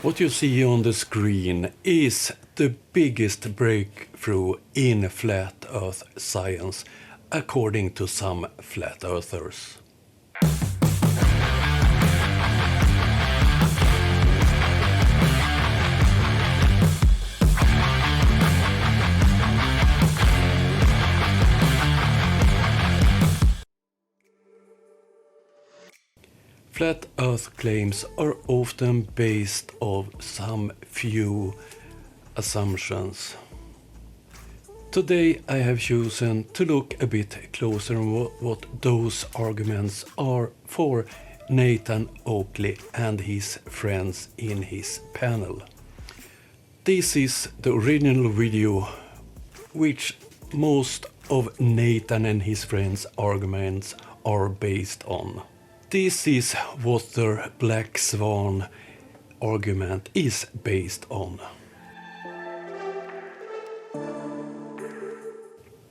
What you see on the screen is the biggest breakthrough in flat Earth science, according to some flat earthers. Flat Earth claims are often based on some few assumptions. Today I have chosen to look a bit closer on what those arguments are for Nathan Oakley and his friends in his panel. This is the original video which most of Nathan and his friends' arguments are based on. This is what their black swan argument is based on.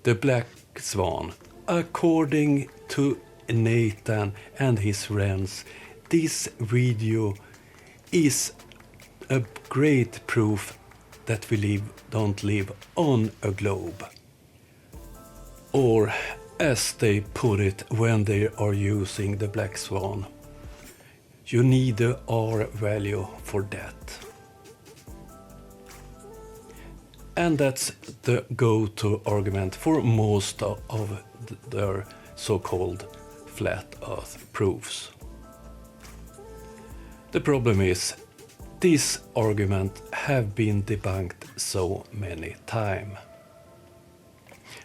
The black swan. According to Nathan and his friends, this video is a great proof that we don't live on a globe. Or, as they put it when they are using the black swan, you need the R value for that. And that's the go-to argument for most of their so-called flat Earth proofs. The problem is, this argument have been debunked so many times.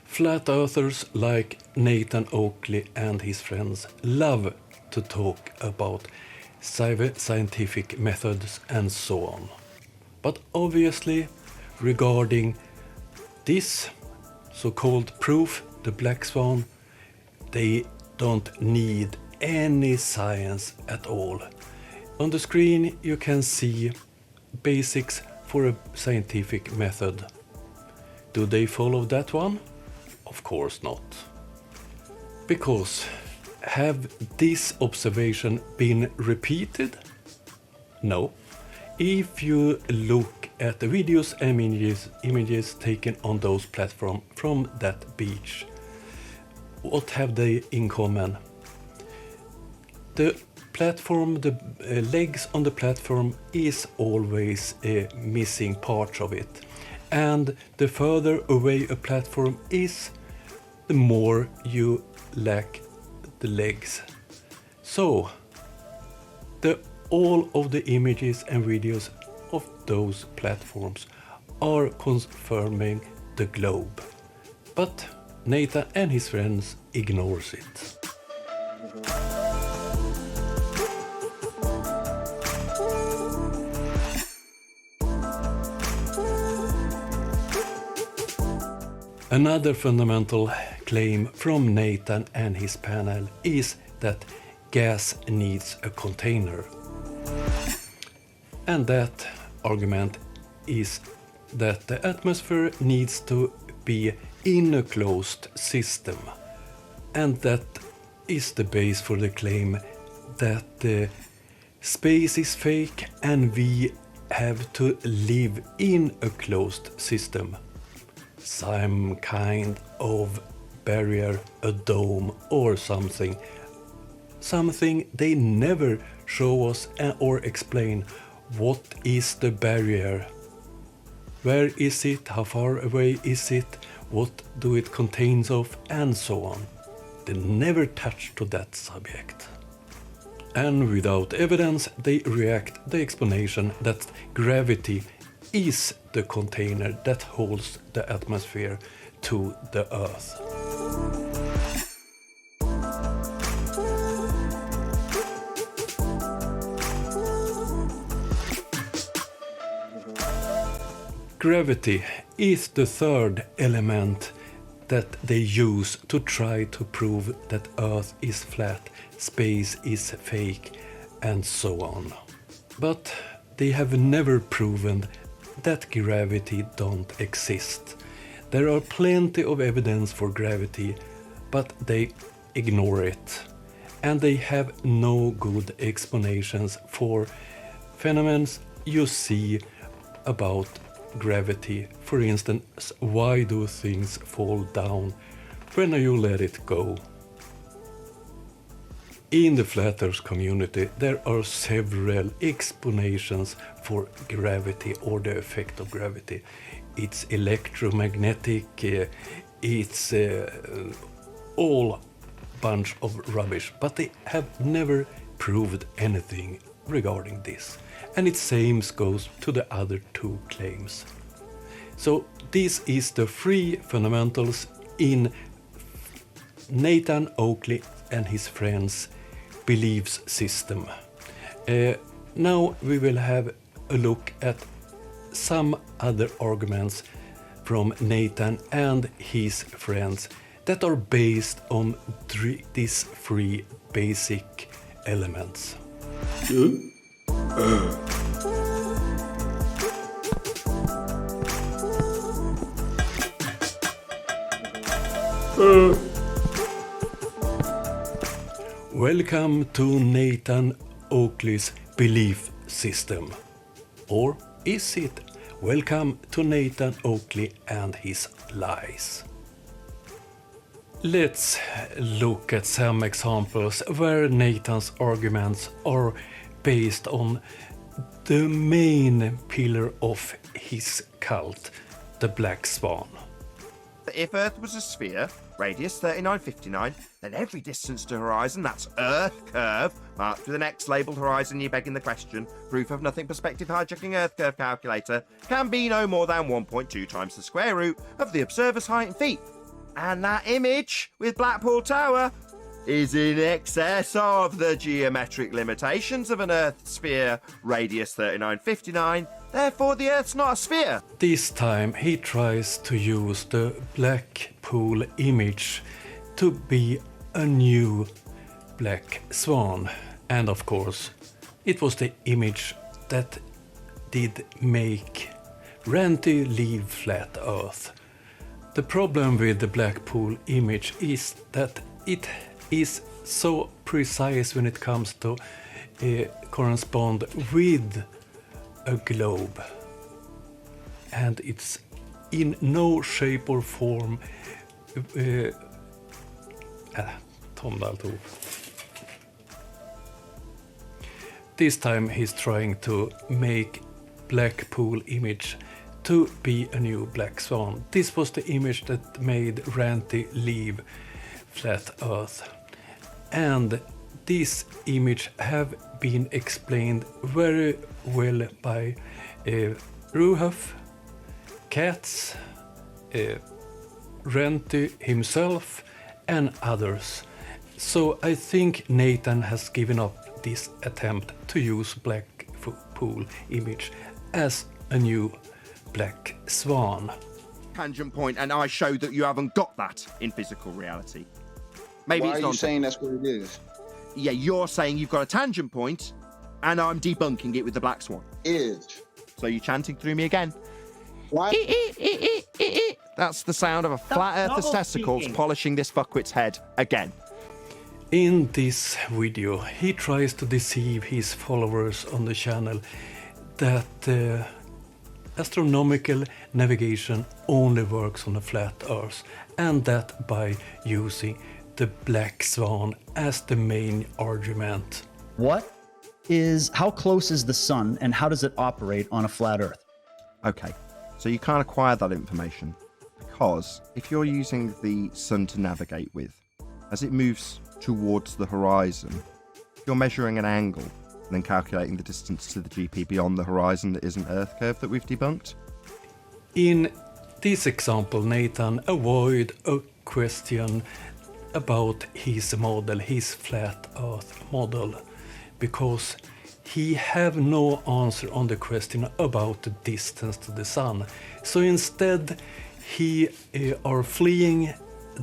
Flat earthers like Nathan Oakley and his friends love to talk about scientific methods and so on. But obviously, regarding this so-called proof, the black swan, they don't need any science at all. On the screen you can see basics for a scientific method. Do they follow that one? Of course not. Because have this observation been repeated? No. If you look at the videos and images taken on those platforms from that beach, what have they in common? The platform, the legs on the platform is always missing parts of it. And the further away a platform is, the more you lack the legs. So, all of the images and videos of those platforms are confirming the globe. But Nathan and his friends ignores it. Another fundamental claim from Nathan and his panel is that gas needs a container. And that argument is that the atmosphere needs to be in a closed system. And that is the base for the claim that the space is fake and we have to live in a closed system. Some kind of barrier, a dome or something. Something they never show us or explain. What is the barrier? Where is it? How far away is it? What do it contains of? And so on. They never touch to that subject. And without evidence, they react the explanation that gravity is the container that holds the atmosphere to the Earth. Gravity is the third element that they use to try to prove that Earth is flat, space is fake, and so on. But they have never proven that gravity don't exist. There are plenty of evidence for gravity, but they ignore it. And they have no good explanations for phenomena you see about gravity. For instance, why do things fall down when you let it go? In the flat earth community, there are several explanations for gravity or the effect of gravity. It's electromagnetic, it's all bunch of rubbish, but they have never proved anything regarding this. And it same goes to the other two claims. So this is the three fundamentals in Nathan Oakley and his friends' beliefs system. Now we will have a look at some other arguments from Nathan and his friends that are based on these three basic elements. Welcome to Nathan Oakley's belief system. Or is it? Welcome to Nathan Oakley and his lies. Let's look at some examples where Nathan's arguments are based on the main pillar of his cult, the Black Swan. If Earth was a sphere, radius 3959, then every distance to horizon, that's Earth curve, marked with an X labelled horizon, you're begging the question, proof of nothing perspective hijacking Earth curve calculator, can be no more than 1.2 times the square root of the observer's height in feet. And that image with Blackpool Tower is in excess of the geometric limitations of an Earth sphere, radius 3959, therefore the Earth's not a sphere. This time he tries to use the Blackpool image to be a new black swan. And of course, it was the image that did make Ranty leave flat Earth. The problem with the Blackpool image is that it is so precise when it comes to correspond with a globe, and it's in no shape or form This time he's trying to make Blackpool image to be a new black swan. This was the image that made Ranty leave flat Earth. And this image have been explained very well by Ruhoff, Katz, Ranty himself and others. So I think Nathan has given up this attempt to use Blackpool image as a new black swan. Tangent point, and I show that you haven't got that in physical reality. Maybe Why it's are not you saying that's what it is? Yeah, you're saying you've got a tangent point, and I'm debunking it with the black swan. Is. So you're chanting through me again. What? That's the sound of a flat earther's testicles polishing this fuckwit's head again. In this video, he tries to deceive his followers on the channel that astronomical navigation only works on a flat Earth, and that by using the black swan as the main argument. How close is the sun and how does it operate on a flat Earth? Okay, so you can't acquire that information because if you're using the sun to navigate with, as it moves towards the horizon, you're measuring an angle and then calculating the distance to the GP beyond the horizon that isn't Earth curve that we've debunked. In this example, Nathan avoid a question about his model, his flat Earth model, because he have no answer on the question about the distance to the sun. So instead, he are fleeing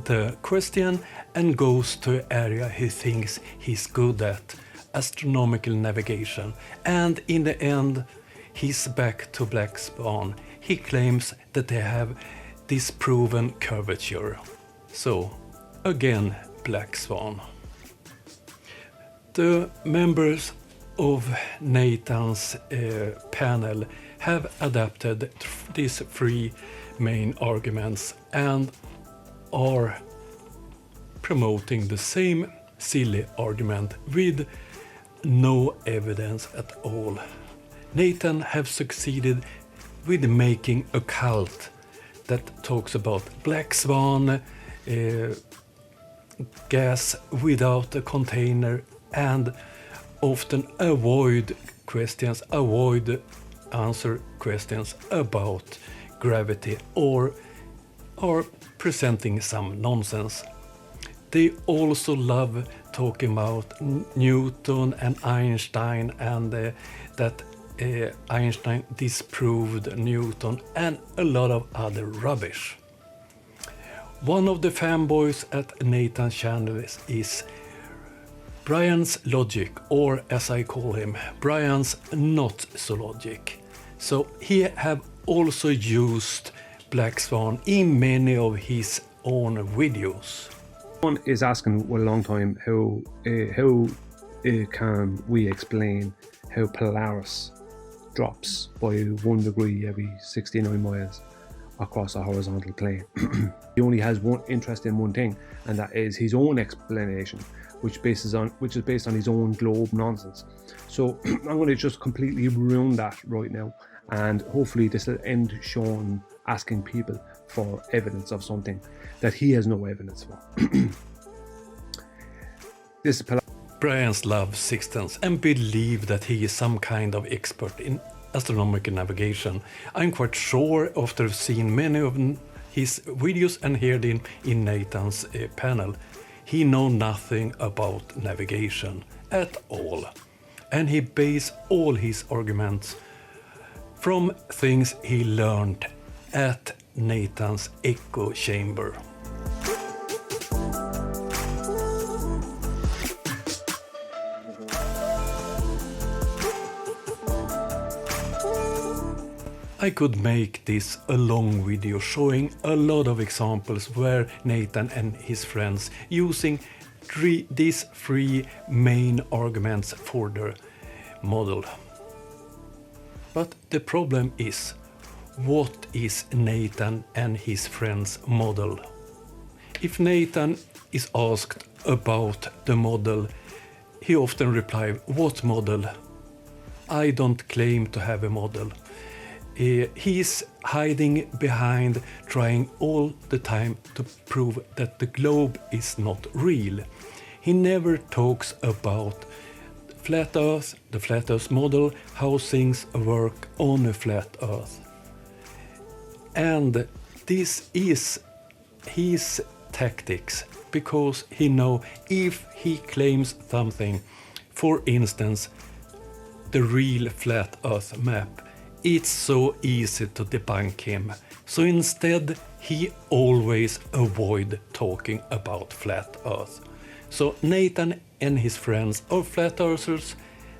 the question and goes to an area he thinks he's good at, astronomical navigation. And in the end, he's back to Black Swan. He claims that they have disproven curvature. So, again, Black Swan. The members of Nathan's panel have adapted these three main arguments and are promoting the same silly argument with no evidence at all. Nathan have succeeded with making a cult that talks about black swan, gas without a container, and often avoid answer questions about gravity or are presenting some nonsense. They also love talking about Newton and Einstein and that Einstein disproved Newton and a lot of other rubbish. One of the fanboys at Nathan's channel is Brian's Logic, or as I call him, Brian's Not So Logic. So he have also used Black Swan in many of his own videos. One is asking for a long time how can we explain how Polaris drops by 1 degree every 69 miles across a horizontal plane. He only has one interest in one thing, and that is his own explanation, which is based on his own globe nonsense. So I'm going to just completely ruin that right now, and hopefully this will end Sean asking people for evidence of something that he has no evidence for. This is Brian's love sextants and believe that he is some kind of expert in astronomical navigation. I'm quite sure after seeing many of his videos and heard him in Nathan's panel, he knows nothing about navigation at all. And he bases all his arguments from things he learned at Nathan's echo chamber. I could make this a long video showing a lot of examples where Nathan and his friends using these three main arguments for their model. But the problem is, what is Nathan and his friends' model? If Nathan is asked about the model, he often replies, "What model? I don't claim to have a model." He's hiding behind trying all the time to prove that the globe is not real. He never talks about flat Earth, the flat Earth model, how things work on a flat Earth. And this is his tactics, because he knows if he claims something, for instance, the real flat Earth map, it's so easy to debunk him. So instead, he always avoid talking about flat Earth. So Nathan and his friends are flat earthers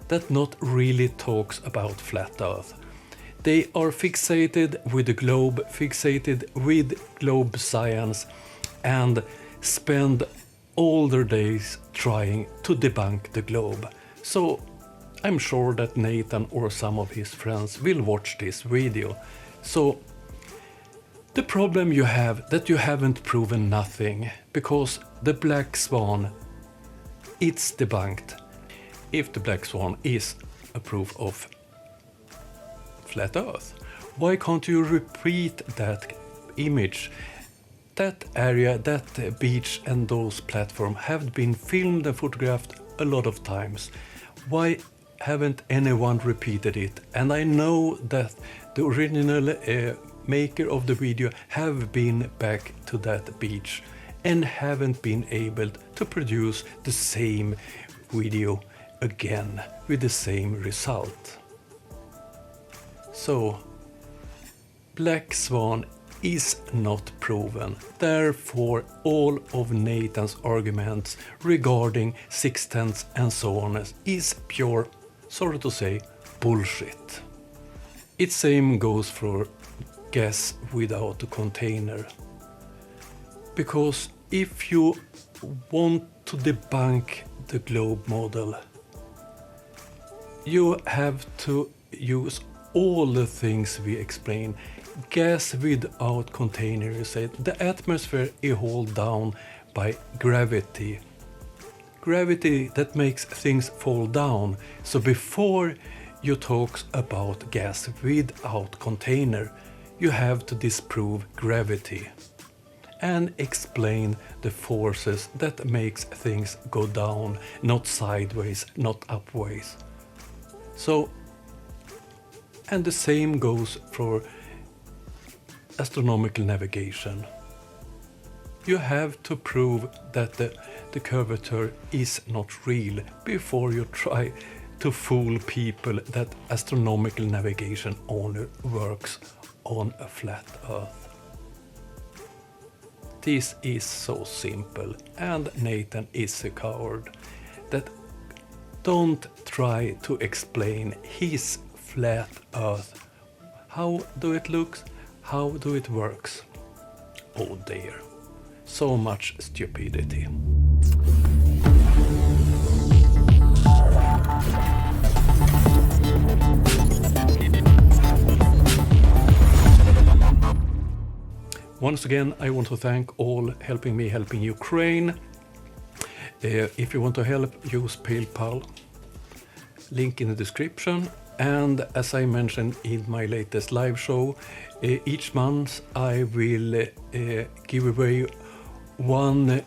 that not really talks about flat Earth. They are fixated with the globe, fixated with globe science, and spend all their days trying to debunk the globe. So I'm sure that Nathan or some of his friends will watch this video. So the problem you have that you haven't proven nothing, because the black swan, it's debunked. If the black swan is a proof of flat Earth, why can't you repeat that image? That area, that beach and those platforms have been filmed and photographed a lot of times. Why haven't anyone repeated it? And I know that the original maker of the video have been back to that beach and haven't been able to produce the same video again with the same result. So black swan is not proven. Therefore, all of Nathan's arguments regarding sextants and so on is pure, sorry to say, bullshit. It same goes for gas without a container. Because if you want to debunk the globe model, you have to use all the things we explain. Gas without container, you said. The atmosphere is held down by gravity. Gravity that makes things fall down. So before you talk about gas without container, you have to disprove gravity and explain the forces that makes things go down, not sideways, not upways. So, and the same goes for astronomical navigation. You have to prove that the curvature is not real before you try to fool people that astronomical navigation only works on a flat Earth. This is so simple, and Nathan is a coward that don't try to explain his flat Earth. How do it looks? How do it works? Oh dear, so much stupidity. Once again, I want to thank all helping me helping Ukraine. If you want to help, use PayPal. Link in the description. And as I mentioned in my latest live show, each month I will give away one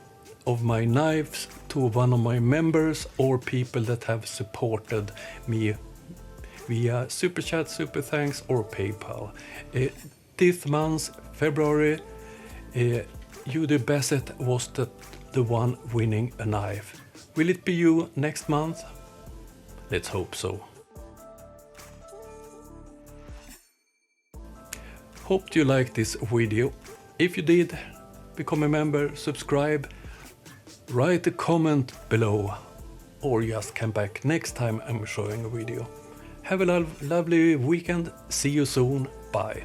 of my knives to one of my members or people that have supported me via Super Chat, Super Thanks or PayPal. This month, February, Judy Bassett was the one winning a knife. Will it be you next month? Let's hope so. Hope you liked this video. If you did, become a member, subscribe, write a comment below, or just come back next time I'm showing a video. Have a lovely weekend. See you soon. Bye.